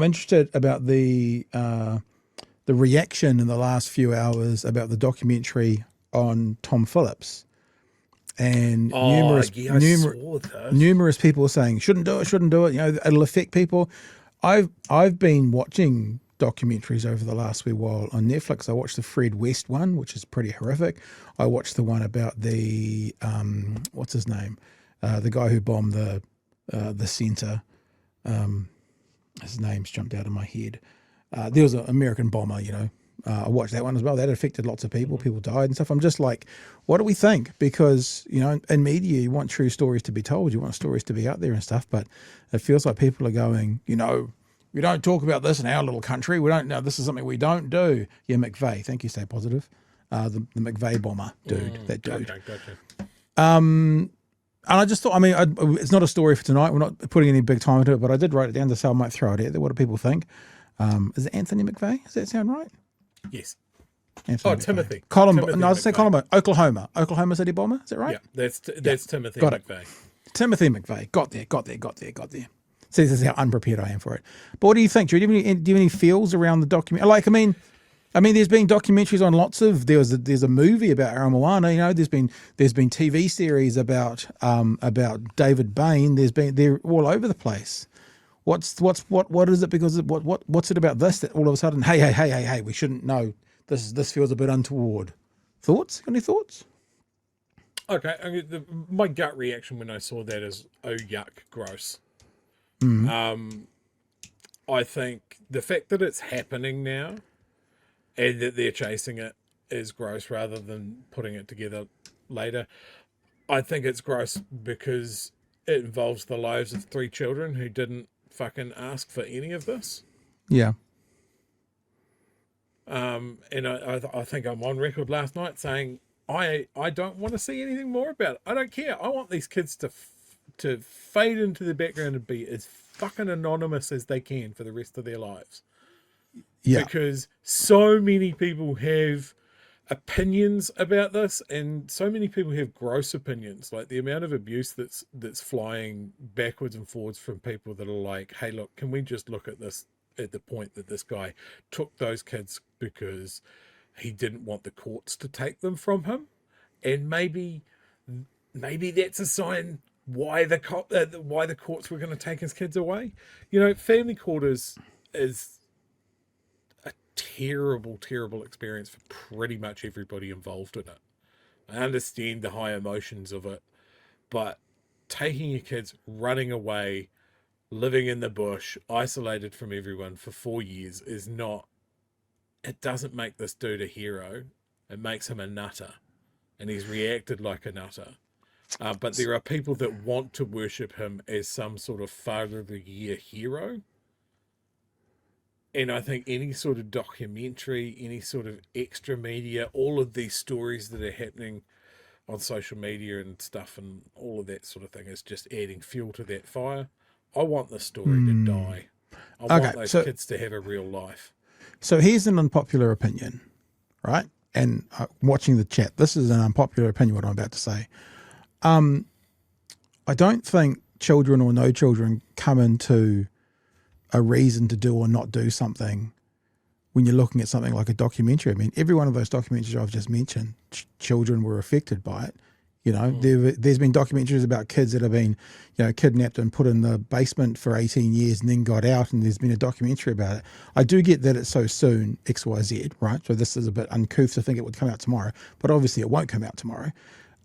I'm interested about the reaction in the last few hours about the documentary on Tom Phillips, and I saw that. numerous people are saying shouldn't do it. You know, it'll affect people. I've been watching documentaries over the last wee while on Netflix. I watched the Fred West one, which is pretty horrific. I watched the one about the what's his name, the guy who bombed the center. His name's jumped out of my head. There was an American bomber, you know. I watched that one as well. That affected lots of people. People died and stuff. I'm just like, what do we think? Because, you know, in media, you want true stories to be told. You want stories to be out there and stuff. But it feels like people are going, you know, we don't talk about this in our little country. We don't know. This is something we don't do. Yeah, McVeigh. Thank you. Stay positive. The McVeigh bomber dude. That dude. Gotcha. And I just thought, I mean, it's not a story for tonight. We're not putting any big time into it, but I did write it down to say I might throw it out there. What do people think? Is it Anthony McVeigh? Does that sound right? Yes. Anthony McVeigh. Timothy. No, I was say Colombo. Oklahoma City bomber. Is that right? Yeah, that's Timothy Got McVeigh. It. Timothy McVeigh. Got there. See, this is how unprepared I am for it. But what do you think? Do you have any feels around the documentary? Like, I mean, there's been documentaries on lots of. There's a movie about Aaron Moana. You know, there's been TV series about David Bain. They're all over the place. What is it? Because what's it about this that all of a sudden, hey, we shouldn't know. This feels a bit untoward. Thoughts? Any thoughts? Okay, I mean, my gut reaction when I saw that is, oh yuck, gross. I think the fact that it's happening now and that they're chasing it is gross rather than putting it together later. I think it's gross because it involves the lives of 3 children who didn't fucking ask for any of this. Yeah. And I think I'm on record last night saying I don't want to see anything more about it. I don't care. I want these kids to fade into the background and be as fucking anonymous as they can for the rest of their lives. Yeah. Because so many people have opinions about this, and so many people have gross opinions. Like the amount of abuse that's flying backwards and forwards from people that are like, hey, look, can we just look at this at the point that this guy took those kids because he didn't want the courts to take them from him, and maybe that's a sign why the courts were going to take his kids away. You know, family court is a terrible experience for pretty much everybody involved in it. I understand the high emotions of it, but taking your kids, running away, living in the bush, isolated from everyone for 4 years it doesn't make this dude a hero. It makes him a nutter, and he's reacted like a nutter. But there are people that want to worship him as some sort of Father of the Year hero. And I think any sort of documentary, any sort of extra media, all of these stories that are happening on social media and stuff and all of that sort of thing is just adding fuel to that fire. I want the story to die. I want those kids to have a real life. So here's an unpopular opinion, right? And watching the chat, this is an unpopular opinion, what I'm about to say. I don't think children or no children come into a reason to do or not do something when you're looking at something like a documentary. I mean, every one of those documentaries I've just mentioned, children were affected by it. You know, there's been documentaries about kids that have been, you know, kidnapped and put in the basement for 18 years and then got out, and there's been a documentary about it. I do get that it's so soon, XYZ, right? So this is a bit uncouth to think it would come out tomorrow, but obviously it won't come out tomorrow.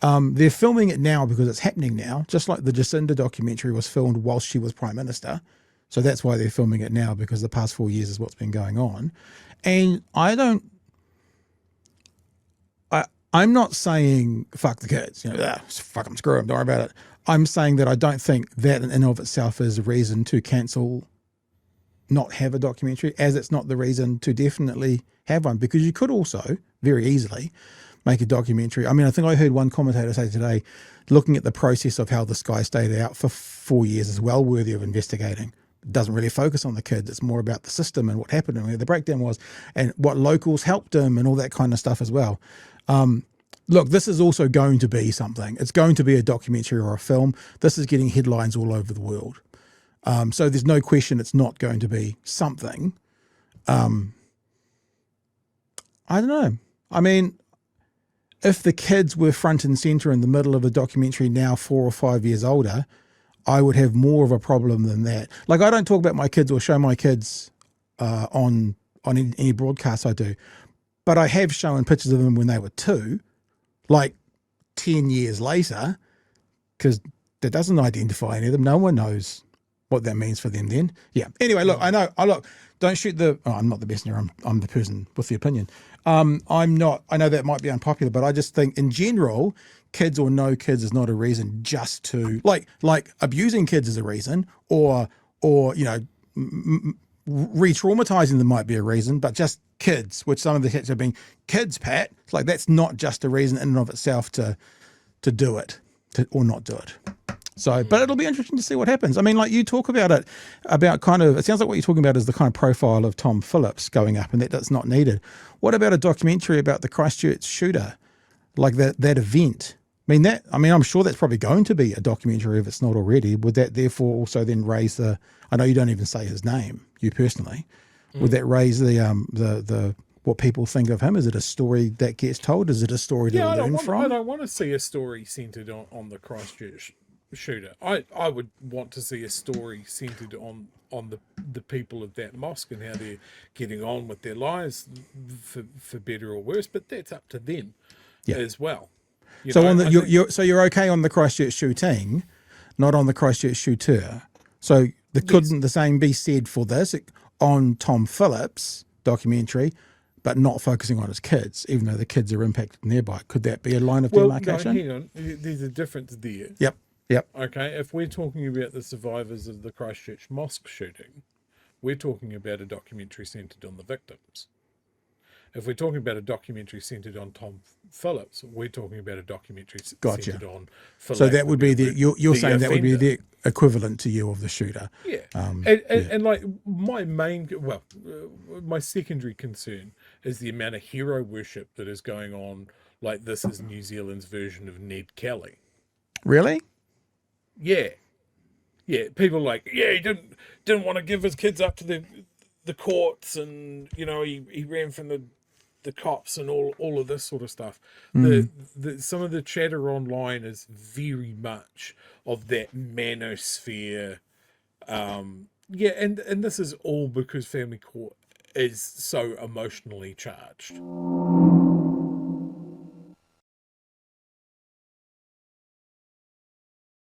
They're filming it now because it's happening now, just like the Jacinda documentary was filmed whilst she was Prime Minister. So that's why they're filming it now, because the past 4 years is what's been going on. And I'm not saying fuck the kids, you know, fuck them, screw them, don't worry about it. I'm saying that I don't think that in and of itself is a reason to cancel, not have a documentary, as it's not the reason to definitely have one, because you could also very easily make a documentary. I mean, I think I heard one commentator say today, looking at the process of how this guy stayed out for 4 years is well worthy of investigating. It doesn't really focus on the kids. It's more about the system and what happened and where the breakdown was and what locals helped him and all that kind of stuff as well. Look, this is also going to be something. It's going to be a documentary or a film. This is getting headlines all over the world. So there's no question it's not going to be something. I don't know. I mean, if the kids were front and center in the middle of a documentary now 4 or 5 years older, I would have more of a problem than that. Like, I don't talk about my kids or show my kids on any broadcast I do, but I have shown pictures of them when they were 2, like 10 years later, because that doesn't identify any of them. No one knows what that means for them then. Yeah. Anyway, look, I know. Don't shoot the. Oh, I'm not the messenger. I'm the person with the opinion. I'm not. I know that might be unpopular, but I just think in general, kids or no kids is not a reason just to like abusing kids is a reason, or re-traumatizing them might be a reason, but just kids, which some of the hits have been kids, Pat. It's like that's not just a reason in and of itself to do it or not do it. So, but it'll be interesting to see what happens. I mean, like you talk about it, about kind of, it sounds like what you're talking about is the kind of profile of Tom Phillips going up, and that's not needed. What about a documentary about the Christchurch shooter, like that event? I'm sure that's probably going to be a documentary if it's not already. Would that therefore also then raise the? I know you don't even say his name, you personally. Would that raise the what people think of him? Is it a story that gets told? Is it a story to learn from? I don't want to see a story centered on the Christchurch shooter. I would want to see a story centered on the people of that mosque and how they're getting on with their lives for better or worse. But that's up to them as well. You're okay on the Christchurch shooting, not on the Christchurch shooter. So couldn't the same be said for this on Tom Phillips documentary, but not focusing on his kids, even though the kids are impacted nearby? Could that be a line of demarcation? No, hang on. There's a difference there. Yep. Okay, if we're talking about the survivors of the Christchurch mosque shooting, we're talking about a documentary centered on the victims. If we're talking about a documentary centered on Tom Phillips, we're talking about a documentary centered on. So that would be you're saying that would be the equivalent to you of the shooter. Yeah, and like my secondary concern is the amount of hero worship that is going on. Like, this is New Zealand's version of Ned Kelly. Really? Yeah. People like, he didn't want to give his kids up to the courts, and he ran from the cops and all of this sort of stuff. Some of the chatter online is very much of that manosphere. And this is all because family court is so emotionally charged.